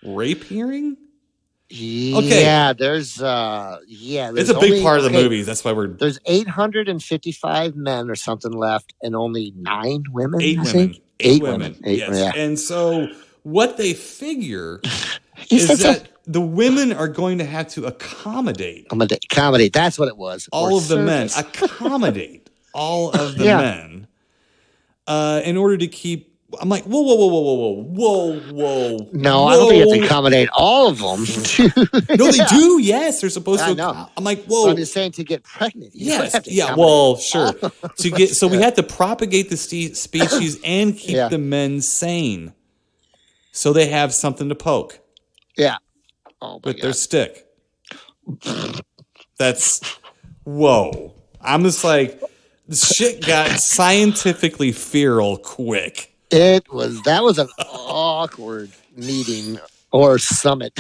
rape hearing. Yeah, there's it's a big part of the movie. That's why there's 855 men or something left, and only 9 women. 8 women. 8 women. Yes. Yeah. And so what they figure is that the women are going to have to accommodate. That's what it was. All of the men. Accommodate all of the men in order to keep. I'm like, whoa. No, I don't think you have to accommodate all of them. No, they do. Yes, they're supposed to. I'm like, whoa. But I'm just saying to get pregnant. Yes. Yeah. Well, sure. So we had to propagate the species and keep the men sane, so they have something to poke. Yeah. With their stick. That's whoa. I'm just like, shit got scientifically feral quick. That was an awkward meeting or summit.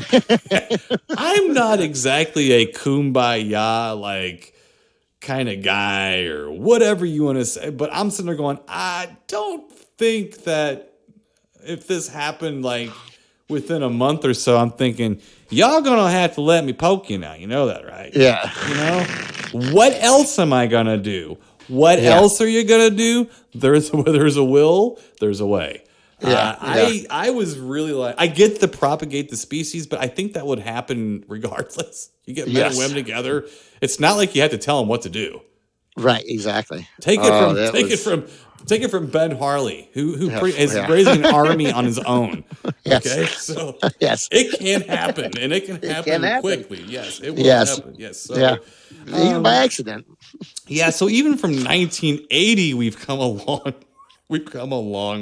I'm not exactly a kumbaya like kind of guy or whatever you want to say, but I'm sitting there going, I don't think that if this happened like within a month or so, I'm thinking, y'all gonna have to let me poke you now. You know that, right? Yeah. You know? What else am I gonna do? What else are you gonna do? Where there's a will, there's a way. I was really like, I get to propagate the species, but I think that would happen regardless. You get men and women together. It's not like you have to tell them what to do. Right, exactly. Take it from Ben Harley, who is raising an army on his own. Yes. Okay, so it can happen, and it can happen quickly. Yes, it will happen. Yes, so, even by accident. Yeah, so even from 1980, we've come a long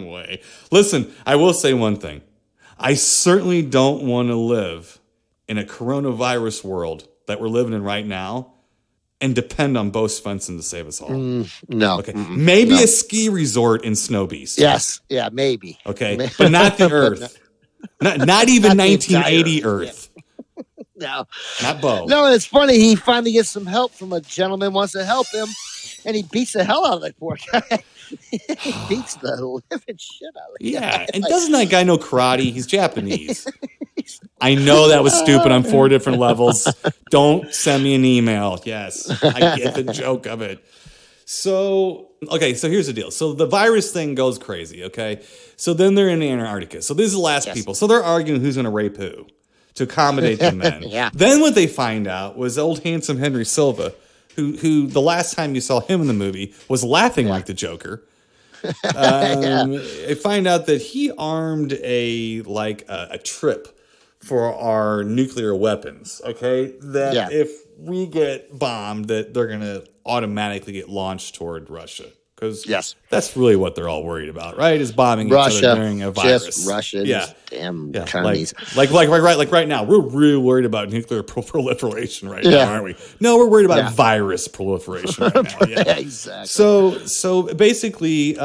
way. Listen, I will say one thing. I certainly don't want to live in a coronavirus world that we're living in right now and depend on Bo Svensson to save us all. No. Okay. Maybe a ski resort in Snow Beast. Yes. Yeah, maybe. Okay. But not the Earth. Not even Not the 1980 entire Earth. No. Not Bo. No, and it's funny. He finally gets some help from a gentleman who wants to help him, and he beats the hell out of that poor guy. He beats the living shit out of the guy. Yeah. And doesn't that guy know karate? He's Japanese. I know that was stupid on 4 different levels. Don't send me an email. Yes. I get the joke of it. So here's the deal. So the virus thing goes crazy, okay? So then they're in Antarctica. So this is the last people. So they're arguing who's going to rape who to accommodate the men. Yeah. Then what they find out was old handsome Henry Silva, who the last time you saw him in the movie was laughing like the Joker. I find out that he armed a trip for our nuclear weapons, okay? That if we get bombed, that they're going to automatically get launched toward Russia. Because that's really what they're all worried about, right? Is bombing Russia, each other during a virus. Just Russians, damn yeah. Chinese. Like right now, we're really worried about nuclear proliferation right now, aren't we? No, we're worried about virus proliferation right now. Yeah, exactly. So basically,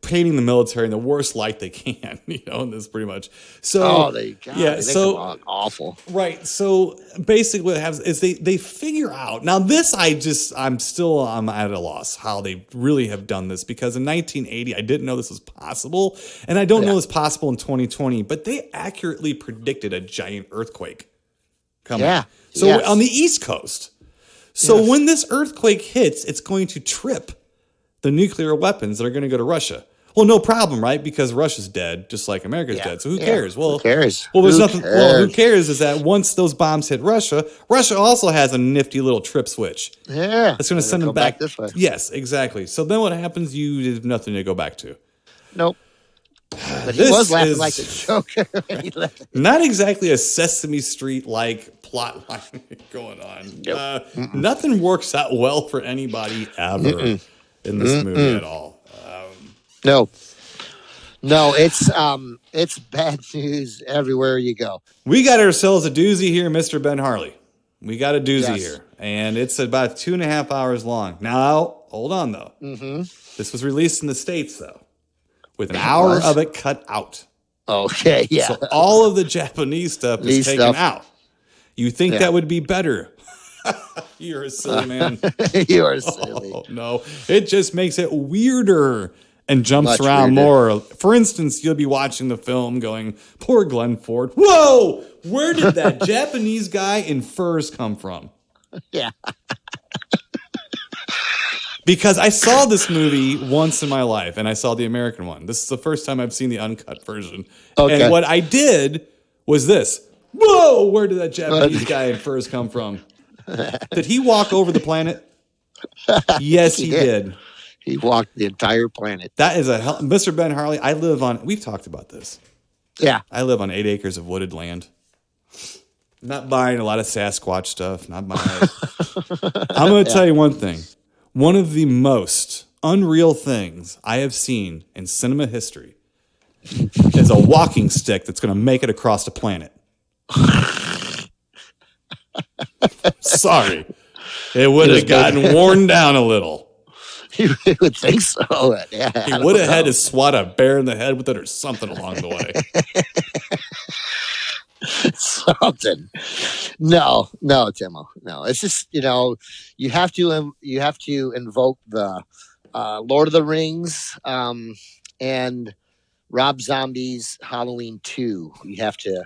painting the military in the worst light they can, and this pretty much. So they come on awful. Right. So basically what happens is they figure out. Now this I'm at a loss how they really have done this, because in 1980 I didn't know this was possible, and I don't know it's possible in 2020, but they accurately predicted a giant earthquake coming. Yeah. So on the East Coast. So when this earthquake hits, it's going to trip the nuclear weapons that are going to go to Russia. Well, no problem, right? Because Russia's dead, just like America's dead. So who cares? Well, who cares? Well, there's nothing. Well, who cares is that once those bombs hit Russia, Russia also has a nifty little trip switch. Yeah, it's going to send them back this way. Yes, exactly. So then what happens? You have nothing to go back to. Nope. But he was laughing like the Joker. Not exactly a Sesame Street like plot line going on. Nope. Nothing works out well for anybody ever. In this movie at all. No, it's bad news everywhere you go. We got ourselves a doozy here, Mr. Ben Harley. We got a doozy here, and it's about 2.5 hours long. Now, hold on, though. This was released in the States, though, with an hour of it cut out. Okay, yeah. So all of the Japanese stuff is taken out. You think that would be better? You're a silly man. You are silly. Oh, no, it just makes it weirder and jumps Much around weirder. more. For instance, you'll be watching the film going, poor Glenn Ford. Whoa, where did that Japanese guy in furs come from? Yeah. Because I saw this movie once in my life, and I saw the American one. This is the first time I've seen the uncut version. Okay. And what I did was this. Whoa, where did that Japanese guy in furs come from? Did he walk over the planet? Yes, he did. He walked the entire planet. That is Mr. Ben Harley, we've talked about this. Yeah. I live on 8 acres of wooded land. Not buying a lot of Sasquatch stuff. Not buying it. I'm going to tell you one thing. One of the most unreal things I have seen in cinema history is a walking stick that's going to make it across the planet. Sorry. It would have gotten worn down a little. You would think so. Yeah, he would have had to swat a bear in the head with it or something along the way. Something. No, Timo. No, it's just, you have to invoke the Lord of the Rings and Rob Zombie's Halloween 2. You have to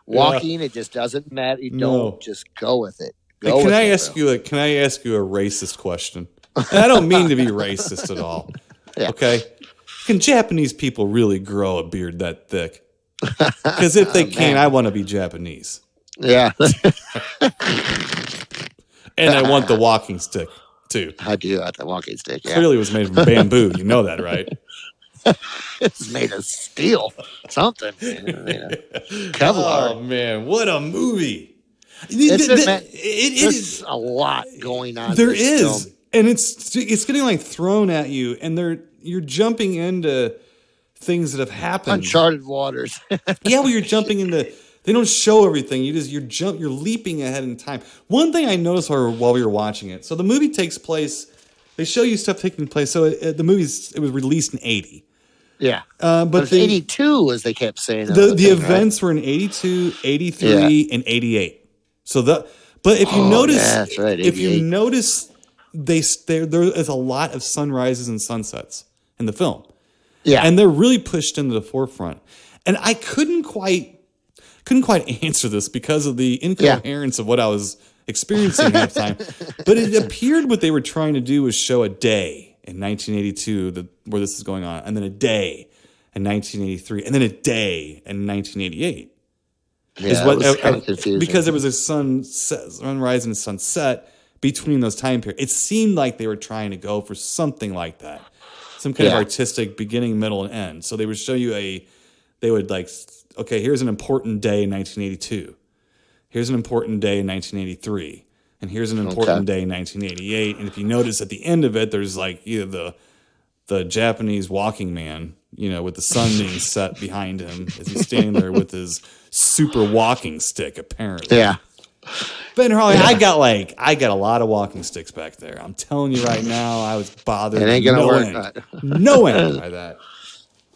walking. It just doesn't matter. You don't just go with it. Can I ask you a racist question? And I don't mean to be racist at all. Yeah. Okay. Can Japanese people really grow a beard that thick? Because if they can, I want to be Japanese. Yeah. And I want the walking stick too. I do want the walking stick. Yeah. Clearly, it was made from bamboo. You know that, right? It's made of steel. Something. Kevlar. Oh man, what a movie! There's a lot going on. There is, and it's getting like thrown at you, and you're jumping into things that have happened. Uncharted waters. Yeah, well, you're jumping into. They don't show everything. You're leaping ahead in time. One thing I noticed while we were watching it. So the movie takes place. They show you stuff taking place. So it was released in 80. Yeah. But 82, as they kept saying. The events were in 82, 83, and 88. So but if you notice, that's right, if you notice, there is a lot of sunrises and sunsets in the film. Yeah. And they're really pushed into the forefront. And I couldn't quite answer this because of the incoherence of what I was experiencing at the time. But it appeared what they were trying to do was show a day in 1982 where this is going on, and then a day in 1983, and then a day in 1988. Yeah, it was kind of confusing. Because there was a sunrise and a sunset between those time periods. It seemed like they were trying to go for something like that. Some kind of artistic beginning, middle, and end. So they would show you okay, here's an important day in 1982. Here's an important day in 1983. And here's an important day in 1988. And if you notice at the end of it, there's like either the Japanese walking man, with the sun being set behind him as he's standing there with his super walking stick, apparently. Yeah. Ben Harley, I got a lot of walking sticks back there. I'm telling you right now, I was bothered. It ain't gonna work. No end by that.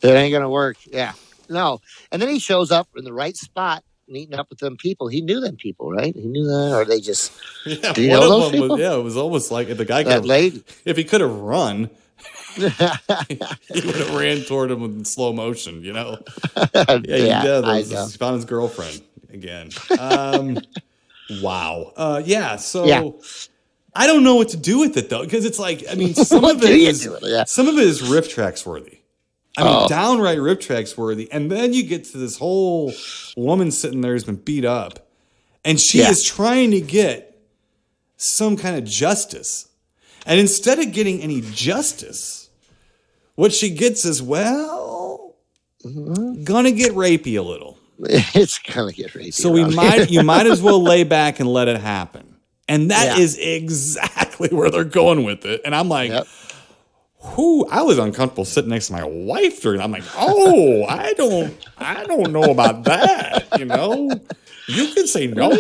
It ain't gonna work. Yeah. No. And then he shows up in the right spot, meeting up with them people. He knew them people, right? He knew that, or they just. Yeah, do you know those people? It was almost like the guy that lady. If he could have run, he would have ran toward him in slow motion. Yeah, he did. He found his girlfriend again. Wow. So I don't know what to do with it though, because it's like, some of it is riff tracks worthy. Downright riff tracks worthy. And then you get to this whole woman sitting there who's been beat up, and she is trying to get some kind of justice. And instead of getting any justice, what she gets is, gonna get rapey a little. It's gonna get rapey. So you might as well lay back and let it happen. And that is exactly where they're going with it. And I'm like, I was uncomfortable sitting next to my wife during. I'm like, I don't know about that. You can say no,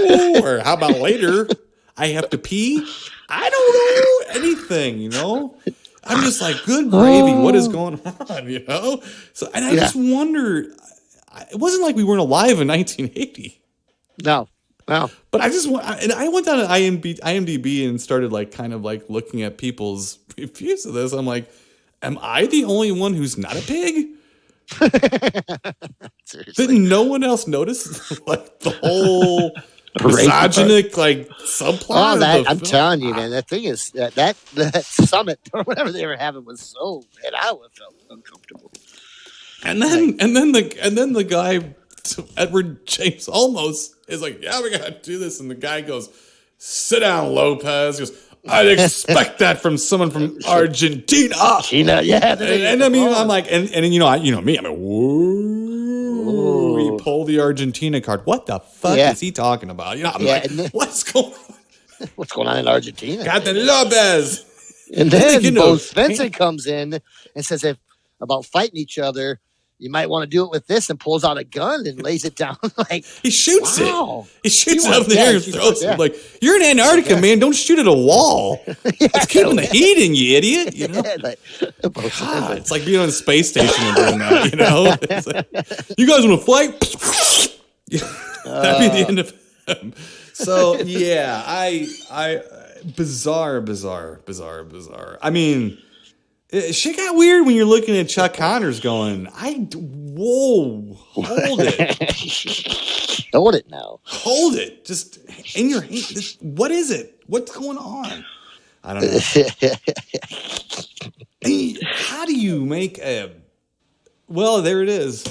or how about later? I have to pee. I don't know anything. I'm just like, good gravy. What is going on? So, and I just wonder. It wasn't like we weren't alive in 1980. No. But I went down to IMDb and started looking at people's reviews of this. I'm like, am I the only one who's not a pig? Didn't no one else notice the whole misogynic subplot? I'm telling you, man. The thing is that summit or whatever they were having was so bad. I felt uncomfortable. And then the guy, Edward James Olmos, is like, yeah, we got to do this. And the guy goes, sit down, Lopez. He goes, I'd expect that from someone from Argentina. And I'm like, and me, I'm like, whoa. He pulled the Argentina card. What the fuck is he talking about? I'm like, what's going on? What's going on in Argentina? Captain Lopez. And then Bo Spencer comes in and says, about fighting each other, you might want to do it with this, and pulls out a gun and lays it down. He shoots it. He shoots it up in the air and throws it. Like, you're in Antarctica, man. Don't shoot at a wall. It's keeping the heat in, you idiot. God, it's like being on a space station and doing that. It's like, you guys want to fight? That'd be the end of him. So yeah, I bizarre. Shit got weird when you're looking at Chuck Connors going, hold it. Hold it now. Hold it. Just in your hand. What is it? What's going on? I don't know. How do you make well, there it is.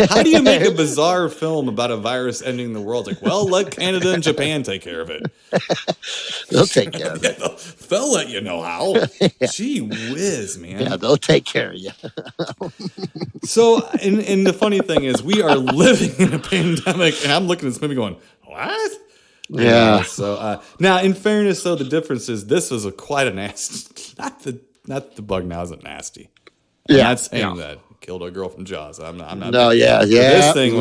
How do you make a bizarre film about a virus ending the world? Let Canada and Japan take care of it. They'll take care of it. They'll let you know how. Gee whiz, man. Yeah, they'll take care of you. So, and the funny thing is, we are living in a pandemic, and I'm looking at this movie going, what? Yeah. So, now, in fairness, though, the difference is this was quite a nasty. Not the bug now isn't nasty. I'm not saying that. killed a girl from Jaws. I'm not. No, yeah. This thing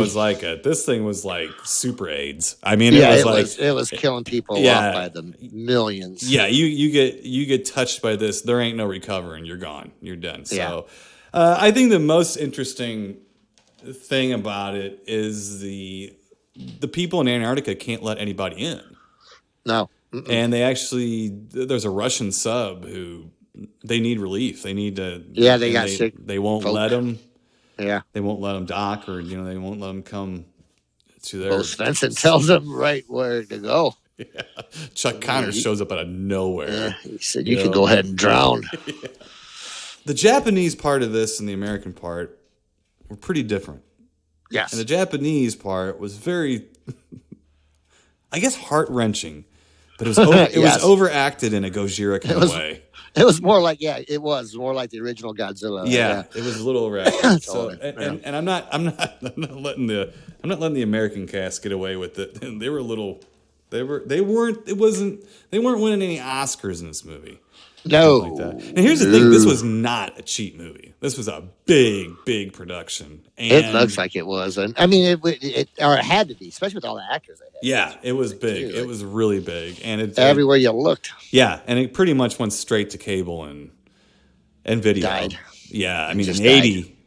was like super AIDS. I mean, it was killing people off by the millions. Yeah, you get touched by this, there ain't no recovering. You're gone. You're done. So, I think the most interesting thing about it is the people in Antarctica can't let anybody in. No. And there's a Russian sub who they need relief. They need to. Yeah, they got sick. They won't let them. Yeah, they won't let them dock, or they won't let them come to their. Well, Svensson tells them right where to go. Yeah. Chuck Connors shows up out of nowhere. Yeah, he said you can go ahead and drown. Yeah. The Japanese part of this and the American part were pretty different. Yes, and the Japanese part was very, I guess, heart-wrenching. But it was overacted in a Gojira kind of way. It was more like it was more like the original Godzilla. Yeah, it was a little overacted. And I'm not letting the American cast get away with it. They weren't winning any Oscars in this movie. No. Like that. And here's the thing: this was not a cheap movie. This was a big production. And it looks like it was, and I mean, it had to be, especially with all the actors they had. Yeah, it was big. It was really big, and it everywhere you looked. Yeah, and it pretty much went straight to cable and video. Died. Yeah, I mean,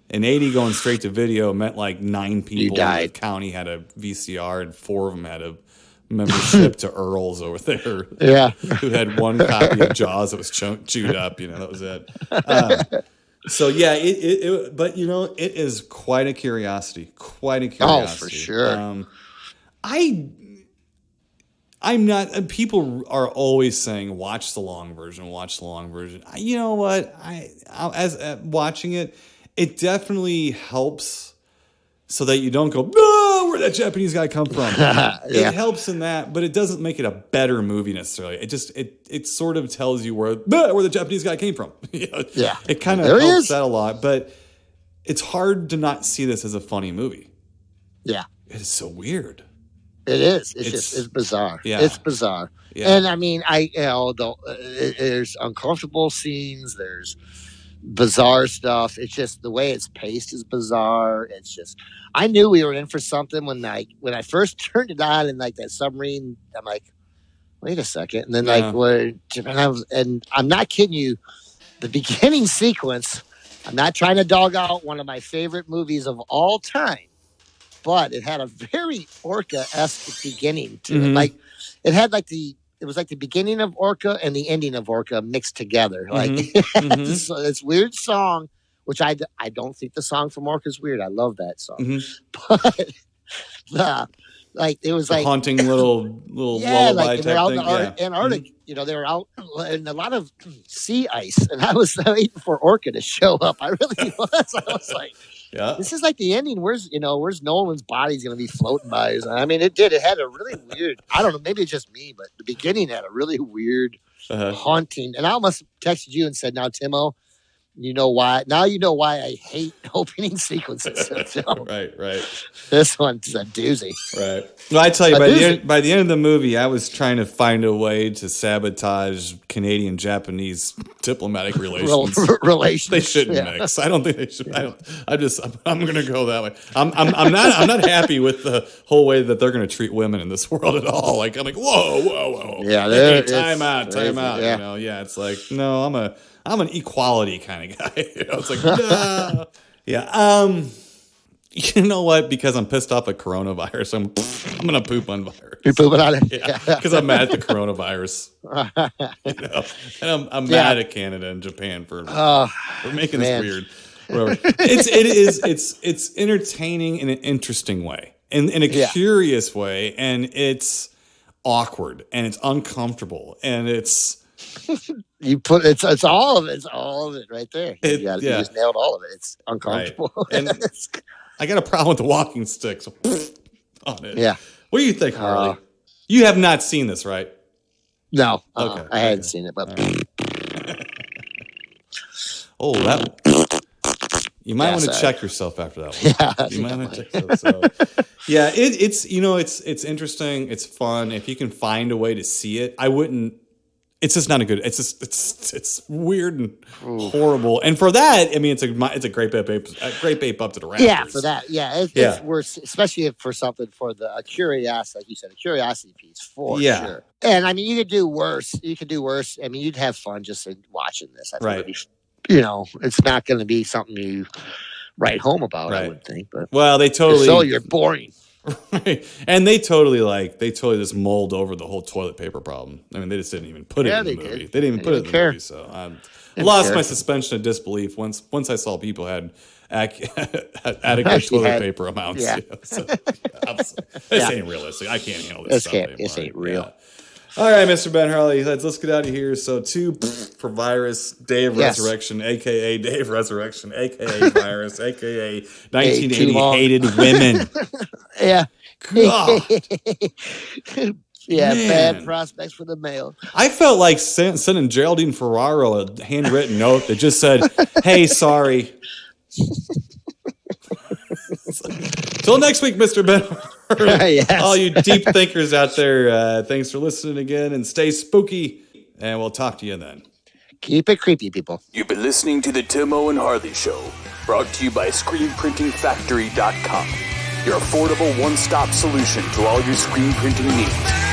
in 80 going straight to video meant like 9 people in the county had a VCR, and 4 of them had a membership to Earl's over there. Yeah. Who had 1 copy of Jaws that was chewed up, that was it. So yeah, but it is quite a curiosity. Oh, for sure. I'm not, people are always saying, watch the long version. You know what? As watching it, it definitely helps so that you don't go, no, where'd that Japanese guy come from? It helps in that, but it doesn't make it a better movie necessarily. It just, it sort of tells you where the Japanese guy came from. Yeah. It kind of helps that a lot, but it's hard to not see this as a funny movie. Yeah. It is so weird. It is. It's bizarre. Yeah. It's bizarre. Yeah. And I mean, there's uncomfortable scenes. There's bizarre stuff. It's just the way it's paced is bizarre. It's just, I knew we were in for something when I first turned it on and like that submarine. I'm like, wait a second, and then and I'm not kidding you. The beginning sequence. I'm not trying to dog out one of my favorite movies of all time. But it had a very Orca-esque beginning to it. Like it was like the beginning of Orca and the ending of Orca mixed together. Like this weird song, which I don't think the song from Orca is weird. I love that song. But like it was the like haunting little lullaby like they're out thing. in Antarctic. They were out in a lot of sea ice, and I was waiting for Orca to show up. I really was. I was like. Yeah. This is like the ending. Where's Nolan's body's going to be floating by? I mean, it did. It had a really weird. I don't know. Maybe it's just me, but the beginning had a really weird, haunting. And I almost texted you and said, "Now, Timo, you know why? Now you know why I hate opening sequences in film." Right. This one's a doozy. Right. Well, I tell you, by the end of the movie, I was trying to find a way to sabotage Canadian-Japanese diplomatic relations. They shouldn't mix. I don't think they should. I'm going to go that way. I'm not happy with the whole way that they're going to treat women in this world at all. Like I'm like, whoa. Yeah, hey, time out. Yeah. It's like no, I'm an equality kind of guy. It's like nah. Yeah. You know what? Because I'm pissed off at coronavirus, I'm gonna poop on virus. You're pooping on it, yeah. Because I'm mad at the coronavirus. And I'm mad at Canada and Japan for making this weird. Whatever. It's entertaining in an interesting way, in a curious way, and it's awkward and it's uncomfortable and it's. It's all of it. It's all of it right there. You just nailed all of it. It's uncomfortable. Right. And I got a problem with the walking stick so on it. Yeah. What do you think, Harley? You have not seen this, right? No. Okay. I hadn't seen it, but you might want to check yourself after that one. Yeah. You might want to check yourself. Yeah, it's interesting. It's fun. If you can find a way to see it, I wouldn't It's just not a good. It's just it's weird and horrible. And for that, I mean, it's a great babe up to the Raptors. Yeah, for that, it's worse, especially for something for a curiosity, like you said, a curiosity piece for sure. And I mean, you could do worse. I mean, you'd have fun just in watching this. I think it's not going to be something you write home about. I would think, but they totally. So you're boring. Right. And they totally just mold over the whole toilet paper problem. I mean, they just didn't even put it in the movie. They didn't even put it in the movie. So I lost my suspension of disbelief once I saw people had adequate toilet paper amounts. Yeah. This ain't realistic. I can't handle this stuff anymore. This ain't real. Yeah. All right, Mr. Ben Harley, let's get out of here. So 2 for virus, Day of Resurrection, a.k.a. Day of Resurrection, a.k.a. virus, a.k.a. 1980 hated women. Yeah. God. Yeah, Man. bad prospects for the male. I felt like sending Geraldine Ferraro a handwritten note that just said, hey, sorry. Till next week, Mr. Ben. Yes. All you deep thinkers out there, thanks for listening again and stay spooky. And we'll talk to you then. Keep it creepy, people. You've been listening to the Timo and Harley Show, brought to you by ScreenPrintingFactory.com, your affordable one-stop solution to all your screen printing needs.